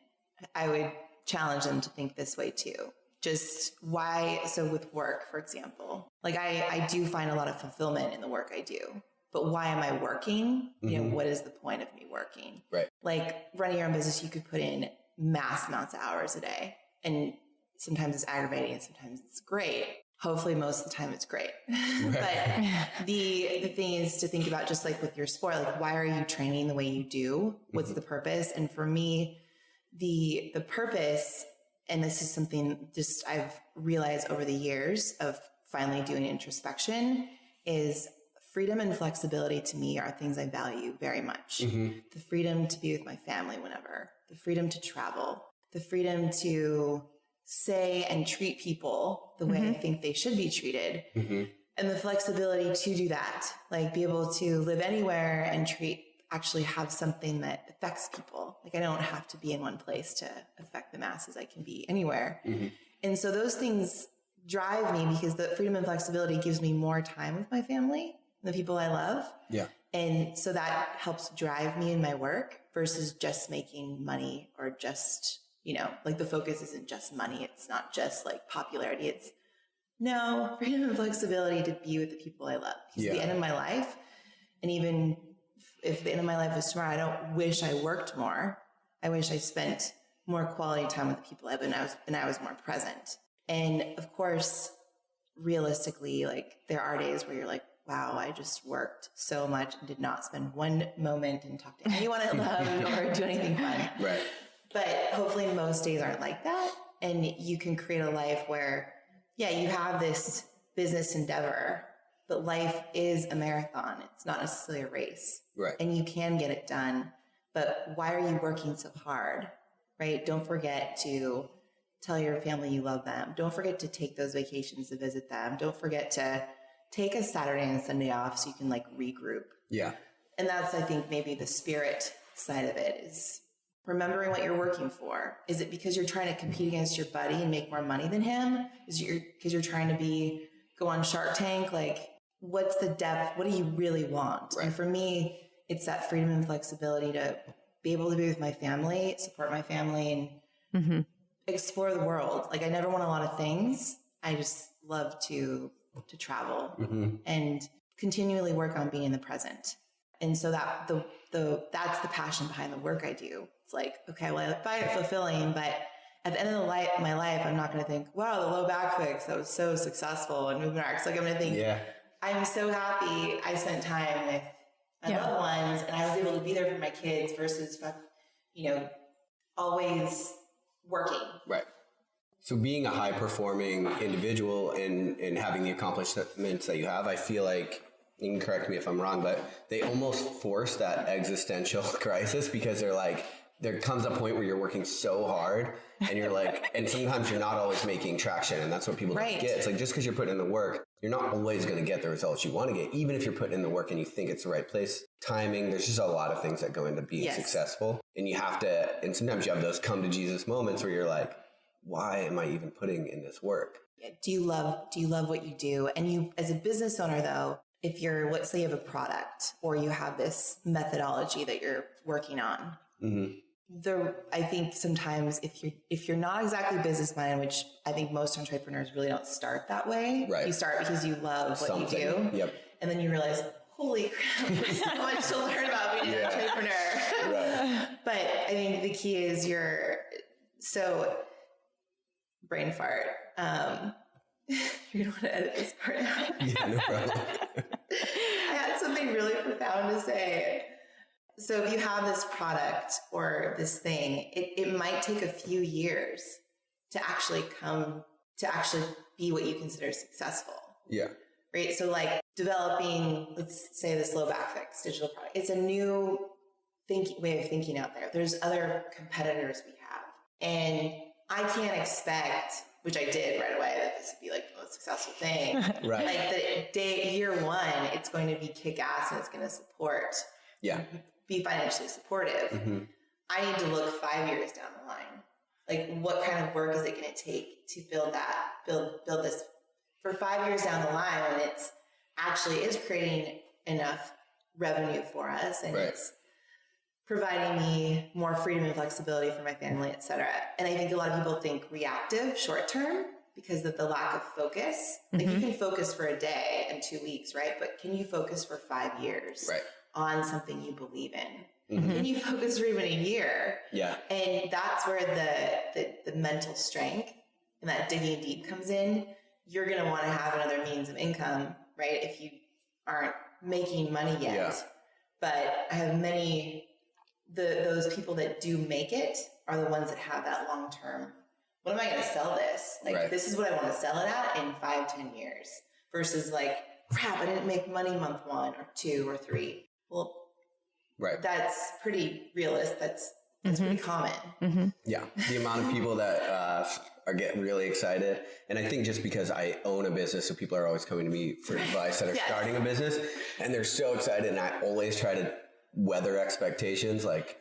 I would challenge them to think this way too. Just why, so with work, for example, like I do find a lot of fulfillment in the work I do, but why am I working? You know, what is the point of me working? Right. Like running your own business, you could put in mass amounts of hours a day, and sometimes it's aggravating and sometimes it's great. Hopefully most of the time it's great. But the thing is to think about, just like with your sport, like why are you training the way you do? What's the purpose? And for me, the purpose, and this is something just I've realized over the years of finally doing introspection, is freedom and flexibility to me are things I value very much. The freedom to be with my family whenever, the freedom to travel, the freedom to say and treat people the way I think they should be treated, and the flexibility to do that, like be able to live anywhere and actually have something that affects people. Like I don't have to be in one place to affect the masses. I can be anywhere. And so those things drive me, because the freedom and flexibility gives me more time with my family, the people I love. Yeah. And so that helps drive me in my work versus just making money, or just, you know, like the focus isn't just money. It's not just like popularity. It's freedom and flexibility to be with the people I love. Because at the end of my life, and even if the end of my life was tomorrow, I don't wish I worked more. I wish I spent more quality time with the people I love, and I was more present. And of course, realistically, like there are days where you're like, wow, I just worked so much and did not spend one moment and talk to anyone I love or do anything fun. Right. But hopefully most days aren't like that. And you can create a life where, you have this business endeavor, but life is a marathon. It's not necessarily a race. Right. And you can get it done. But why are you working so hard? Right? Don't forget to tell your family you love them. Don't forget to take those vacations to visit them. Don't forget to take a Saturday and Sunday off so you can like regroup. Yeah. And that's, I think, maybe the spirit side of it, is remembering what you're working for. Is it because you're trying to compete against your buddy and make more money than him? Is it because you're trying to go on Shark Tank? Like, what's the depth? What do you really want? Right. And for me, it's that freedom and flexibility to be able to be with my family, support my family, and explore the world. Like, I never want a lot of things. I just love to travel and continually work on being in the present. And so that's the passion behind the work I do. It's like, okay, well, I find it fulfilling, but at the end of my life, I'm not going to think, wow, the low back fix, that was so successful, and movement arcs. Like, I'm going to think, I'm so happy I spent time with my loved ones, and I was able to be there for my kids versus, always working. Right. So being a high performing individual and having the accomplishments that you have, I feel like, you can correct me if I'm wrong, but they almost force that existential crisis, because they're like, there comes a point where you're working so hard and you're like, and sometimes you're not always making traction, and that's what people don't get. It's like, just because you're putting in the work, you're not always going to get the results you want to get, even if you're putting in the work and you think it's the right place. Timing, there's just a lot of things that go into being successful, and you have to, and sometimes you have those come to Jesus moments where you're like, why am I even putting in this work? Do you love what you do? And you, as a business owner though, if you're, let's say you have a product or you have this methodology that you're working on, I think sometimes if you're not exactly business minded, which I think most entrepreneurs really don't start that way. Right. You start because you love what you do. Yep. And then you realize, holy crap, there's so much to learn about being an entrepreneur. Right. But I think the key is brain fart. You're going to want to edit this part out. Yeah, no problem. I had something really profound to say. So if you have this product or this thing, it might take a few years to actually be what you consider successful. Yeah. Right. So like developing, let's say this low back fix digital product. It's a new way of thinking out there. There's other competitors we have. And I can't expect, which I did right away, that this would be like the most successful thing. Right. Like year one, it's going to be kick ass and it's going to support, be financially supportive. Mm-hmm. I need to look 5 years down the line. Like, what kind of work is it going to take to build this for 5 years down the line when it's actually is creating enough revenue for us and it's providing me more freedom and flexibility for my family, et cetera. And I think a lot of people think reactive short term because of the lack of focus. Like you can focus for a day and 2 weeks, right? But can you focus for 5 years on something you believe in? Can you focus for even a year? Yeah. And that's where the mental strength and that digging deep comes in. You're going to want to have another means of income, right? If you aren't making money yet. Yeah. But I have those people that do make it are the ones that have that long-term, what am I going to sell this? Like, this is what I want to sell it at in 5-10 years versus like, crap, I didn't make money month 1 or 2 or 3. Well, that's pretty realistic. That's pretty common. Yeah. The amount of people that are getting really excited. And I think just because I own a business, so people are always coming to me for advice that are starting a business and they're so excited. And I always try to weather expectations. Like,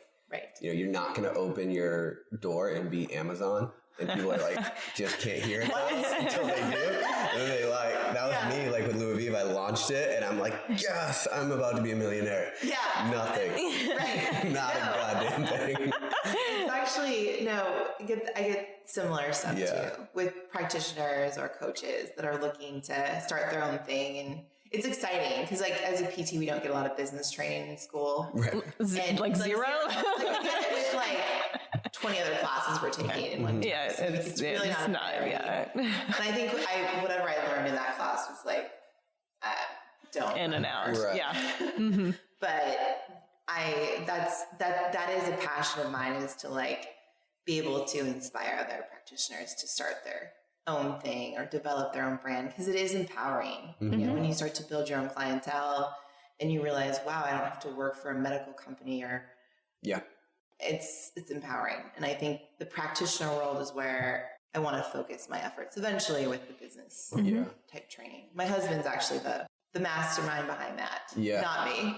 you're not going to open your door and be Amazon. And people are like, just can't hear it until they do. And then they that was me, like with Louis V. I launched it and I'm like, yes, I'm about to be a millionaire. Yeah. Nothing. Not a goddamn thing. It's actually, I get similar stuff too with practitioners or coaches that are looking to start their own thing. And it's exciting because like as a PT, we don't get a lot of business training in school. Right. And like zero? We get it with like 20 other classes we're taking in one time. So it's really not And I think whatever I learned in that class was like, don't. In and out. Right. Yeah. But that is a passion of mine, is to like be able to inspire other practitioners to start their own thing or develop their own brand, because it is empowering. You know, when you start to build your own clientele and you realize, wow, I don't have to work for a medical company or it's empowering. And I think the practitioner world is where I want to focus my efforts eventually with the business type training. My husband's actually the mastermind behind that, not me.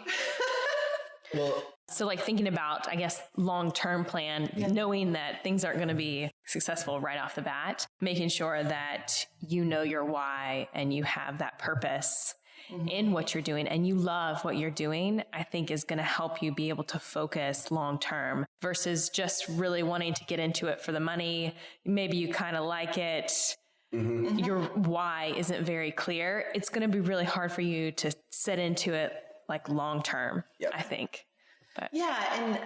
Well, so like thinking about, I guess, long-term plan, knowing that things aren't going to be successful right off the bat, making sure that you know your why and you have that purpose in what you're doing and you love what you're doing, I think is going to help you be able to focus long-term versus just really wanting to get into it for the money. Maybe you kind of like it. Your why isn't very clear. It's going to be really hard for you to set into it like long-term, I think. But. Yeah, and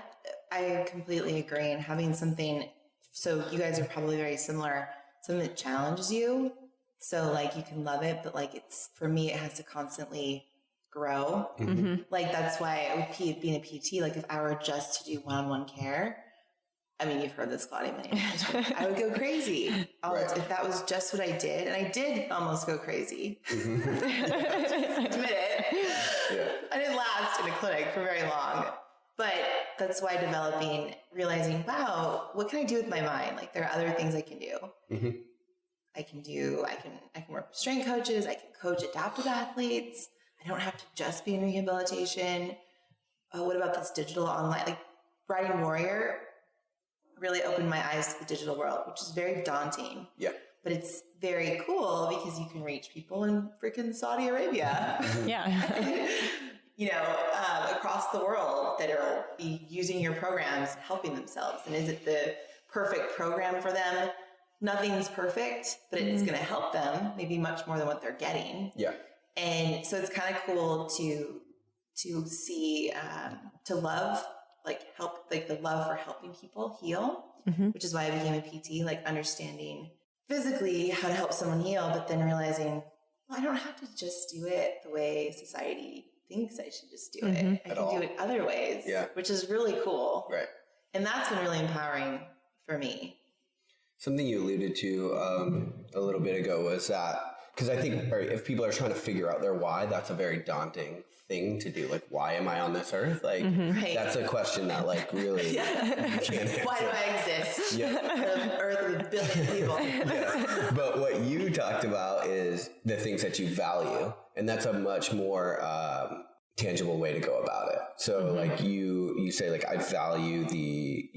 I completely agree. And having something, so you guys are probably very similar, something that challenges you. So like you can love it, but like for me, it has to constantly grow. Like that's why being a PT, like if I were just to do one-on-one care, I mean, you've heard this, Claudia, many times. I would go crazy. If that was just what I did, and I did almost go crazy. Just admit it. I didn't last in a clinic for very long. But that's why realizing, wow, what can I do with my mind? Like there are other things I can do. I can work with strength coaches. I can coach adaptive athletes. I don't have to just be in rehabilitation. Oh, what about this digital online? Like Riding Warrior really opened my eyes to the digital world, which is very daunting. Yeah. But it's very cool because you can reach people in freaking Saudi Arabia. Across the world that are be using your programs and helping themselves. And is it the perfect program for them? Nothing's perfect, but it's going to help them maybe much more than what they're getting. Yeah. And so it's kind of cool to see, to love, the love for helping people heal, which is why I became a PT, like understanding physically how to help someone heal, but then realizing, well, I don't have to just do it the way society thinks I should just do it. I can do it other ways, which is really cool. Right. And that's been really empowering for me. Something you alluded to a little bit ago was that Because I think if people are trying to figure out their why, that's a very daunting thing to do. Like, why am I on this earth? Like, that's a question that like really you can't answer. Why do I exist? Yeah. On earth with a billion people. Yeah. But what you talked about is the things that you value. And that's a much more tangible way to go about it. So like you say like, I value the,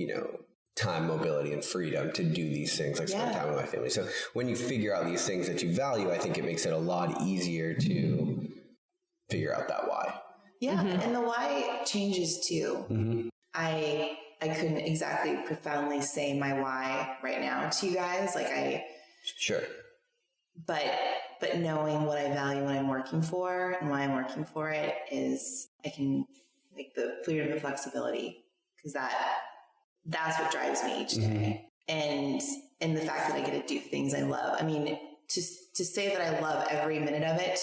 time, mobility, and freedom to do these things, like spend time with my family. So when you figure out these things that you value, I think it makes it a lot easier to figure out that why. Yeah. And the why changes too. I couldn't exactly profoundly say my why right now to you guys. Sure. But knowing what I value when I'm working for and why I'm working for it is I can like the freedom and flexibility, because that's what drives me each day. And the fact that I get to do things I love. I mean, to say that I love every minute of it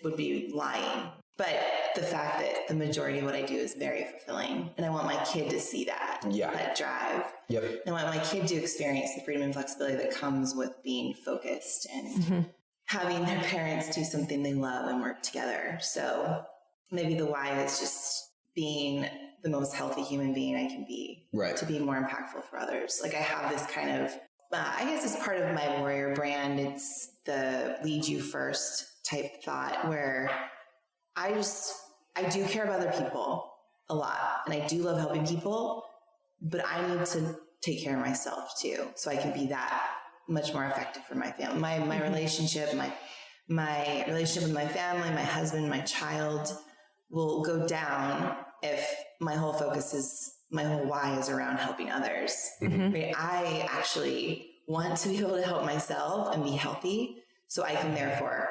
would be lying. But the fact that the majority of what I do is very fulfilling, and I want my kid to see that, that drive. Yep. I want my kid to experience the freedom and flexibility that comes with being focused and having their parents do something they love and work together. So maybe the why is just being the most healthy human being I can be, to be more impactful for others. Like I have this kind of, I guess it's part of my warrior brand. It's the lead you first type thought where I do care about other people a lot, and I do love helping people, but I need to take care of myself too, so I can be that much more effective for my family. My relationship, my relationship with my family, my husband, my child will go down if my whole why is around helping others. Right? I actually want to be able to help myself and be healthy so I can therefore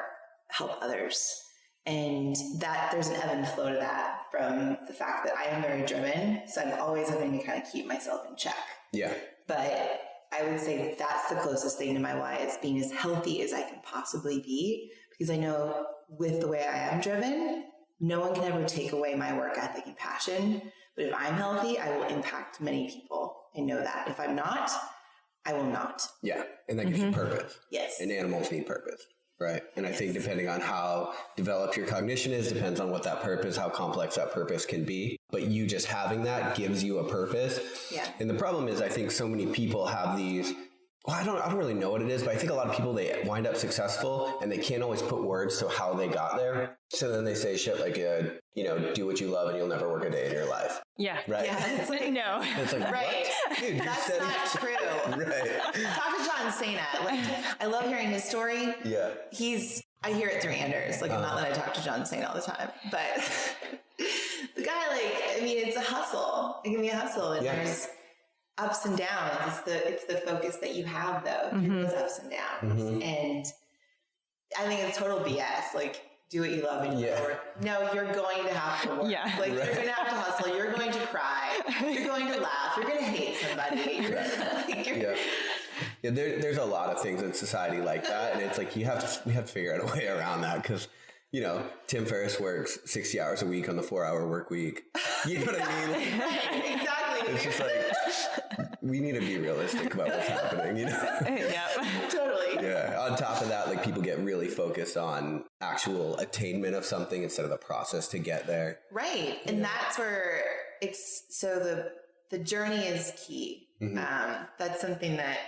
help others. And that there's an ebb and flow to that from the fact that I am very driven. So I'm always having to kind of keep myself in check. Yeah. But I would say that's the closest thing to my why, is being as healthy as I can possibly be, because I know with the way I am driven, no one can ever take away my work ethic and passion. But if I'm healthy, I will impact many people. I know that. If I'm not, I will not. Yeah. And that gives you purpose. Yes. And animals need purpose. Right. And I think depending on how developed your cognition is, depends on what that purpose, how complex that purpose can be. But you just having that gives you a purpose. Yeah. And the problem is, I think so many people have these, I don't really know what it is, but I think a lot of people, they wind up successful and they can't always put words to how they got there. So then they say shit like, do what you love and you'll never work a day in your life. Yeah. Right. Yeah. It's like, no. It's like, right. What? Dude, that's not true. Right. Talk to John Cena. Like, I love hearing his story. Yeah. I hear it through Anders. Like, not that I talk to John Cena all the time, but the guy, it's a hustle. It can be a hustle, and there's ups and downs. It's the focus that you have though, through those ups and downs. And I think it's total BS. Like, do what you love and no, you're going to have to work. Yeah. Like, you're going to have to hustle. You're going to cry. You're going to laugh. You're going to hate somebody. There's a lot of things in society like that. And it's like, we have to figure out a way around that, because, Tim Ferriss works 60 hours a week on the 4-hour work week. You know what I mean? Exactly. It's just like, we need to be realistic about what's happening, Yeah, totally. Yeah. On top of that, like, people get really focused on actual attainment of something instead of the process to get there. Right. And that's where the journey is key. That's something that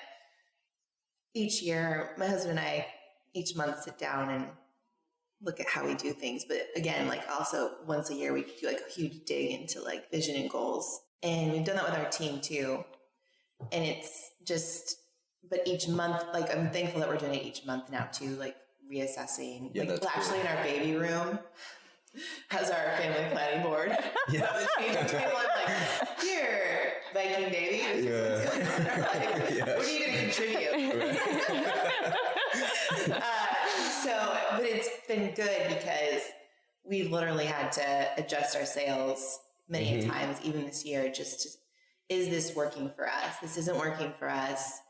each year, my husband and I each month sit down and look at how we do things. But again, like, also once a year, we do like a huge dig into like vision and goals. And we've done that with our team too. And it's just, but each month, like, I'm thankful that we're doing it each month now too, like reassessing. Yeah, like, actually cool. In our baby room has our family planning board. Yeah. So the change of table, I'm like, here, Viking baby, this is what's going on in our life. Yeah. What are you going to contribute? But it's been good because we've literally had to adjust our sales many times, even this year, is this working for us? This isn't working for us.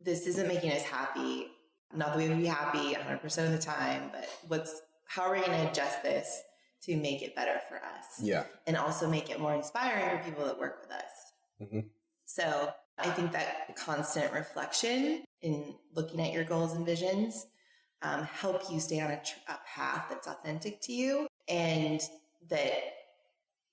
This isn't making us happy. Not that we would be happy 100% of the time, but how are we going to adjust this to make it better for us? Yeah. And also make it more inspiring for people that work with us. So I think that constant reflection in looking at your goals and visions help you stay on a path that's authentic to you and that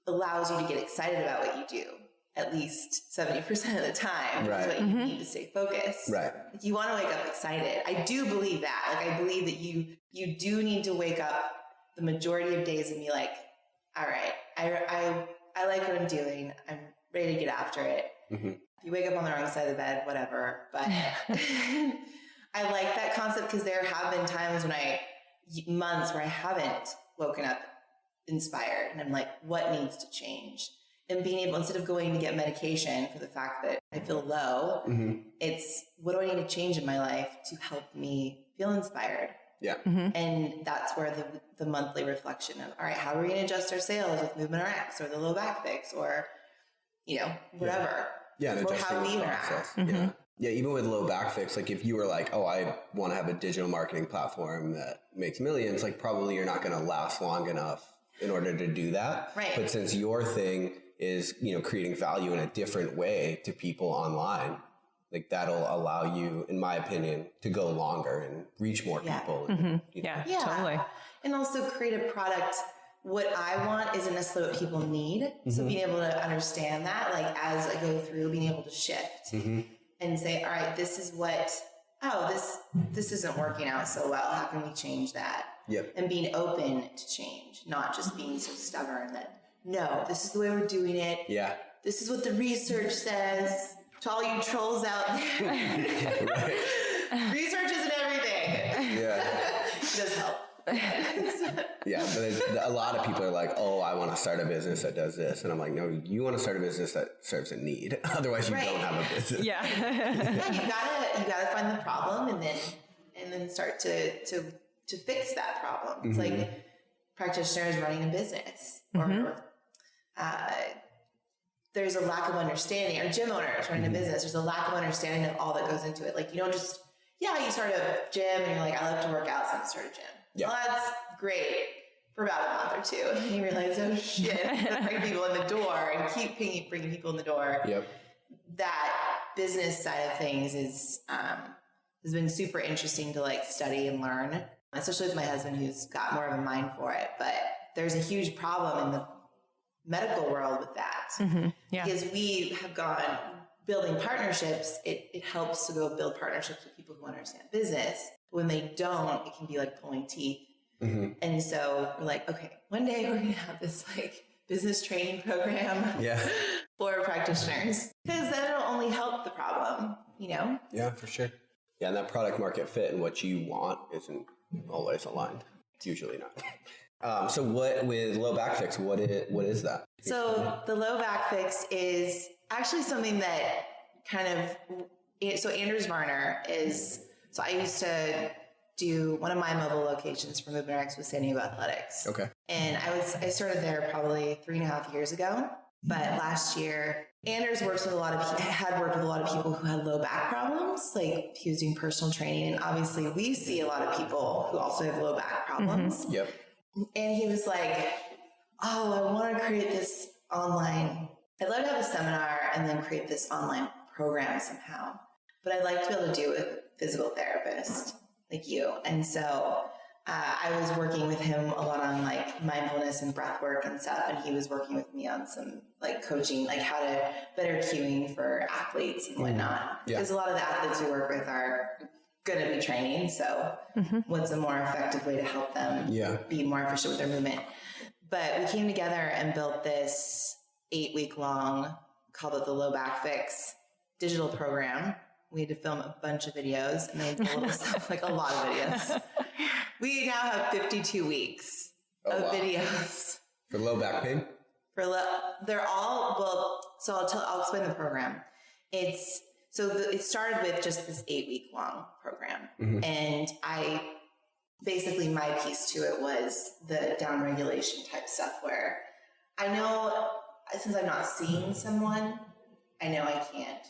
allows you to get excited about what you do at least 70% of the time. Right. Is what you need to stay focused. Right. Like, you want to wake up excited. I do believe that. Like, I believe that you do need to wake up the majority of days and be like, all right, I like what I'm doing. I'm ready to get after it. Mm-hmm. If you wake up on the wrong side of the bed, whatever. But I like that concept because there have been times months where I haven't woken up inspired and I'm like, what needs to change? And being able, instead of going to get medication for the fact that I feel low, it's what do I need to change in my life to help me feel inspired? Yeah. And that's where the monthly reflection of, all right, how are we going to adjust our sales with Movement RX or the low back fix or, whatever. Yeah. Or how we interact. Yeah. Yeah. Even with low back fix, like if you were like, oh, I want to have a digital marketing platform that makes millions, like probably you're not going to last long enough in order to do that. Right. But since your thing is, creating value in a different way to people online, like that'll allow you, in my opinion, to go longer and reach more people. And, Yeah, totally. And also create a product. What I want isn't necessarily what people need. So being able to understand that, like as I go through, being able to shift and say, all right, this is what, this isn't working out so well. How can we change that? Yep. And being open to change, not just being so stubborn that, no, this is the way we're doing it. Yeah. This is what the research says. To all you trolls out there. Research isn't everything. Yeah. It does help. Yeah, but a lot of people are like, oh, I want to start a business that does this. And I'm like, no, you want to start a business that serves a need. Otherwise, you don't have a business. Yeah. You gotta find the problem and then start to fix that problem. It's like practitioners running a business or there's a lack of understanding, or gym owners running a business. There's a lack of understanding of all that goes into it. Like you don't just, you start a gym and you're like, I love to work out, so I'm gonna start a gym. Yeah. Well, that's great for about a month or two. And then you realize, oh shit, bring people in the door and keep bringing people in the door. Yep. That business side of things is, has been super interesting to like study and learn, especially with my husband who's got more of a mind for it. But there's a huge problem in the medical world with that. Because we have gone building partnerships. It helps to go build partnerships with people who understand business. When they don't, it can be like pulling teeth. And so we're like, okay, one day we're going to have this like business training program for practitioners, because that'll only help the problem, Yeah, for sure. Yeah, and that product market fit and what you want isn't always aligned. It's usually not. So what with low back fix, what is that? So the low back fix is actually something that kind of, so Anders Varner is, so I used to do one of my mobile locations for Movement RX with San Diego Athletics. Okay. And I started there probably 3.5 years ago. But last year, Anders had worked with a lot of people who had low back problems. Like he was doing personal training. And obviously we see a lot of people who also have low back problems. Yep. And he was like, oh, I want to create this online. I'd love to have a seminar and then create this online program somehow. But I'd like to be able to do it with a physical therapist like you. And so I was working with him a lot on like mindfulness and breath work and stuff. And he was working with me on some like coaching, like how to better cueing for athletes and whatnot. Yeah. Because a lot of the athletes we work with are going to be training. So what's a more effective way to help them be more efficient with their movement? But we came together and built this 8-week long, called it the Low Back Fix digital program. We had to film a bunch of videos and made a little stuff, like a lot of videos. We now have 52 weeks of videos. For low back pain? They're all, well, so I'll explain the program. It started with just this 8-week long program. And basically my piece to it was the down regulation type stuff where I know, since I'm not seeing someone, I know I can't.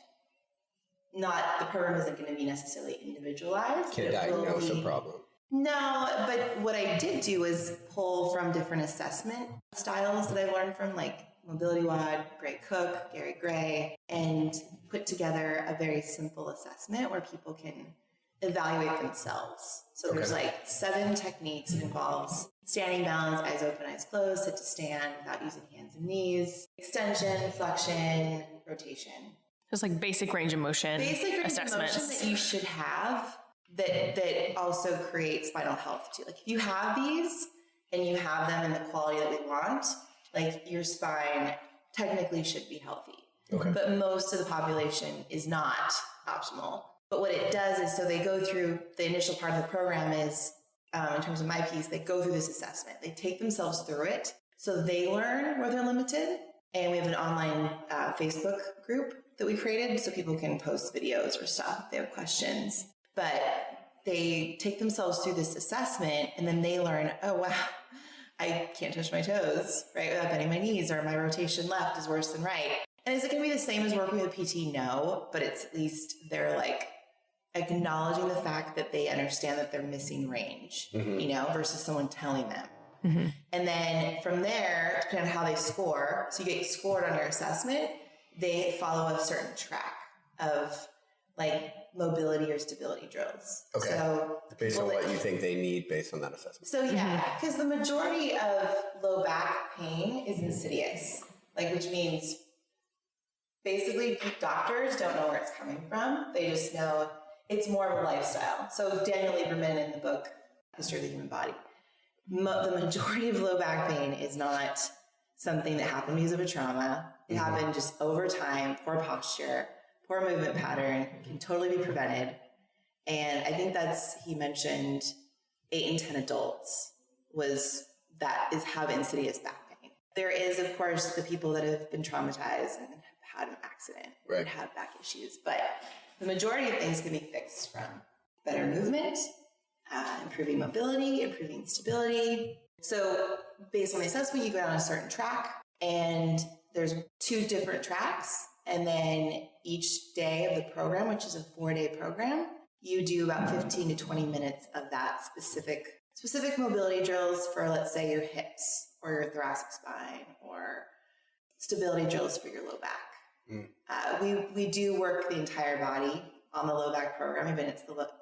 The program isn't going to be necessarily individualized. Can't diagnose a problem. No, but what I did do is pull from different assessment styles that I learned from, like MobilityWOD, Gray Cook, Gary Gray, and put together a very simple assessment where people can evaluate themselves. So there's like 7 techniques. It involves standing balance, eyes open, eyes closed, sit to stand without using hands and knees, extension, flexion, rotation. Just like basic range of motion assessments. Motion that you should have that also create spinal health too. Like if you have these and you have them in the quality that we want, like your spine technically should be healthy. Okay. But most of the population is not optimal. But what it does is, so they go through, the initial part of the program is, in terms of my piece, they go through this assessment. They take themselves through it. So they learn where they're limited. And we have an online Facebook group that we created so people can post videos or stuff if they have questions. But they take themselves through this assessment and then they learn, oh, wow, I can't touch my toes, right, without bending my knees, or my rotation left is worse than right. And is it going to be the same as working with a PT? No, but it's at least they're like acknowledging the fact that they understand that they're missing range, you know, versus someone telling them. And then from there, depending on how they score, so you get scored on your assessment, they follow a certain track of like mobility or stability drills. Okay. So based on what you think they need based on that assessment. So yeah, because the majority of low back pain is insidious, like, which means basically doctors don't know where it's coming from. They just know it's more of a lifestyle. So Daniel Lieberman in the book, History of the Human Body, the majority of low back pain is not something that happened because of a trauma. It happened just over time, poor posture, poor movement pattern, can totally be prevented. And I think he mentioned 8 in 10 adults have insidious back pain. There is, of course, the people that have been traumatized and have had an accident and have back issues. But the majority of things can be fixed from better movement, improving mobility, improving stability. So based on the assessment, you go down a certain track, and there's 2 different tracks. And then each day of the program, which is a 4-day program, you do about 15 to 20 minutes of that specific mobility drills for, let's say, your hips or your thoracic spine, or stability drills for your low back. We do work the entire body on the low back program,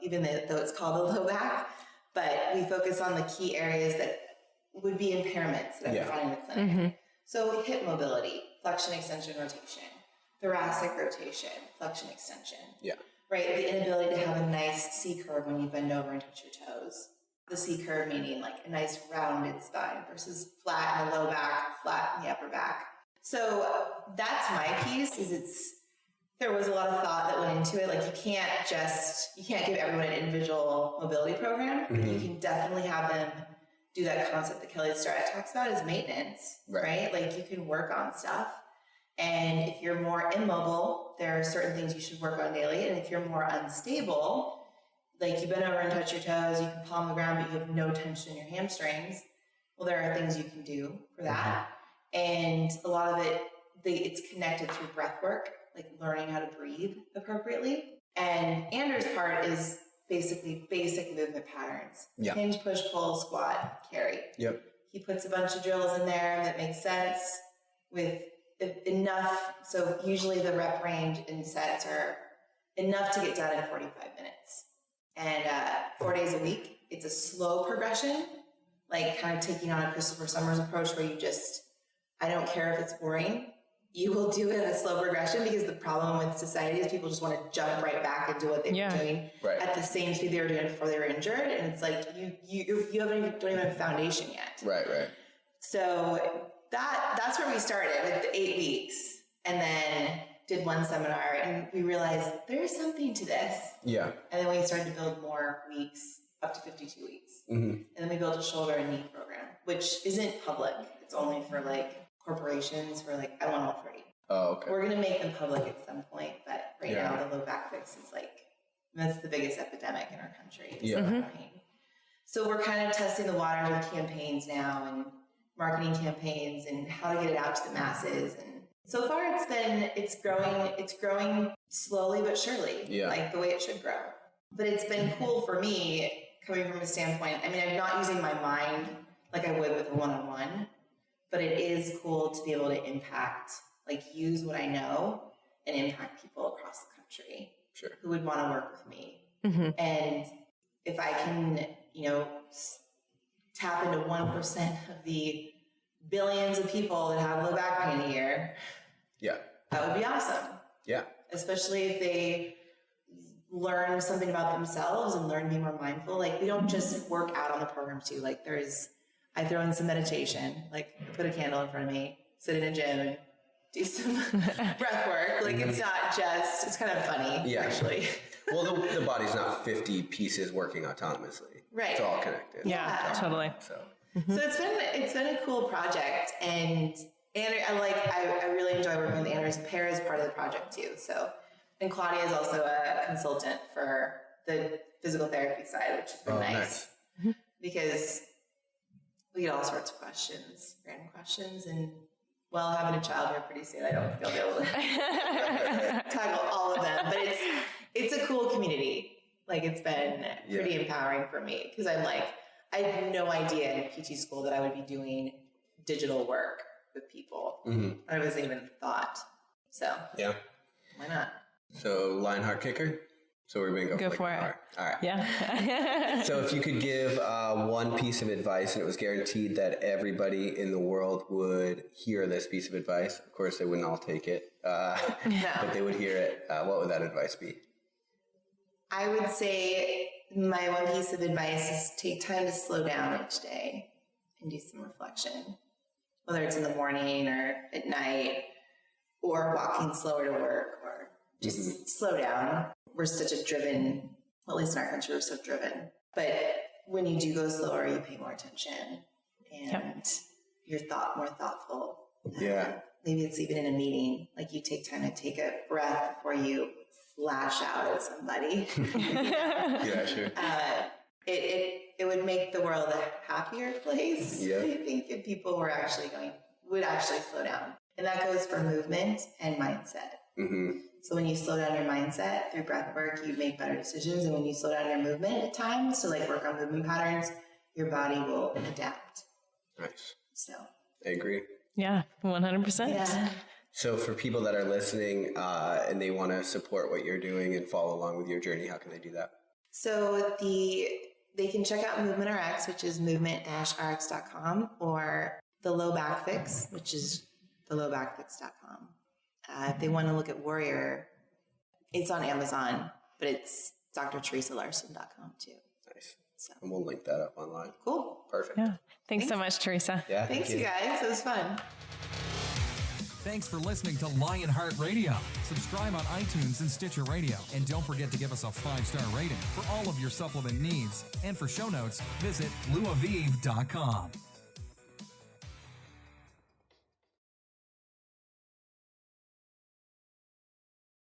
even though it's called the low back, but we focus on the key areas that would be impairments that I find in the clinic. So hip mobility, flexion, extension, rotation, thoracic rotation, flexion, extension. Yeah. Right? The inability to have a nice C curve when you bend over and touch your toes. The C curve meaning like a nice rounded spine versus flat in the low back, flat in the upper back. So that's my piece, there was a lot of thought that went into it. Like you can't give everyone an individual mobility program, but you can definitely have them do that concept that Kelly Starrett talks about is maintenance, right? Like you can work on stuff. And if you're more immobile, there are certain things you should work on daily. And if you're more unstable, like you bend over and touch your toes, you can palm the ground, but you have no tension in your hamstrings. Well, there are things you can do for that. And a lot of it's connected through breath work, like learning how to breathe appropriately. And Anders' part is basically basic movement patterns. Hinge, push, pull, squat, carry. He puts a bunch of drills in there that make sense with enough. So usually the rep range in sets are enough to get done in 45 minutes. And 4 days a week, it's a slow progression, like kind of taking on a Christopher Summers approach where I don't care if it's boring. You will do it in a slow progression, because the problem with society is people just want to jump right back into what they've been doing at the same speed they were doing before they were injured. And it's like, you don't even have a foundation yet. Right. So that's where we started with the 8 weeks, and then did one seminar, and we realized there's something to this. And then we started to build more weeks up to 52 weeks. And then we built a shoulder and knee program, which isn't public. It's only for like corporations, for like, I want all 3. We're going to make them public at some point, but right now the low back fix is that's the biggest epidemic in our country. Pain. So we're kind of testing the waters with campaigns now, and marketing campaigns, and how to get it out to the masses. And so far it's growing slowly but surely, like the way it should grow. But it's been cool for me coming from a standpoint. I mean, I'm not using my mind like I would with a one-on-one, but it is cool to be able to use what I know and impact people across the country who would want to work with me And if I can, tap into 1% of the billions of people that have low back pain a year, that would be awesome. Yeah. Especially if they learn something about themselves and learn to be more mindful. Like, we don't just work out on the program too. Like, I throw in some meditation, like put a candle in front of me, sit in a gym and do some breath work. Like, it's not just, it's kind of funny, actually. Well, the body's not 50 pieces working autonomously. Right. It's all connected. Yeah, totally. So it's been a cool project, and I really enjoy working with Andrew's pair as part of the project too. So, and Claudia is also a consultant for the physical therapy side, which has been nice. Because we get all sorts of questions, random questions, and having a child here pretty soon, I don't think I'll be able to tackle all of them. But it's a cool community. Like, it's been pretty empowering for me, because I'm like, I had no idea in PT school that I would be doing digital work with people. I wasn't even thought. So why not? So Lionheart kicker. So we're going to go for it. All right. Yeah. So if you could give one piece of advice, and it was guaranteed that everybody in the world would hear this piece of advice, of course they wouldn't all take it, but they would hear it. What would that advice be? I would say my one piece of advice is take time to slow down each day and do some reflection, whether it's in the morning or at night, or walking slower to work, or just slow down. We're such a driven, well, at least in our country, we're so driven. But when you do go slower, you pay more attention, and you're more thoughtful. Maybe it's even in a meeting, like you take time to take a breath before you lash out at somebody. Yeah, sure. It would make the world a happier place. I think if people would actually slow down. And that goes for movement and mindset. So when you slow down your mindset through breath work, you make better decisions. And when you slow down your movement at times to work on movement patterns, your body will adapt. Nice. So I agree. Yeah, 100%. Yeah. So for people that are listening and they want to support what you're doing and follow along with your journey, how can they do that? So they can check out Movement RX, which is movement-rx.com, or the Low Back Fix, which is thelowbackfix.com. If they want to look at Warrior, it's on Amazon, but it's drteresalarson.com too. Nice. So. And we'll link that up online. Cool. Perfect. Yeah. Thanks so much, Theresa. Yeah. Thanks, you guys. It was fun. Thanks for listening to Lionheart Radio. Subscribe on iTunes and Stitcher Radio. And don't forget to give us a 5-star rating for all of your supplement needs. And for show notes, visit luaviv.com.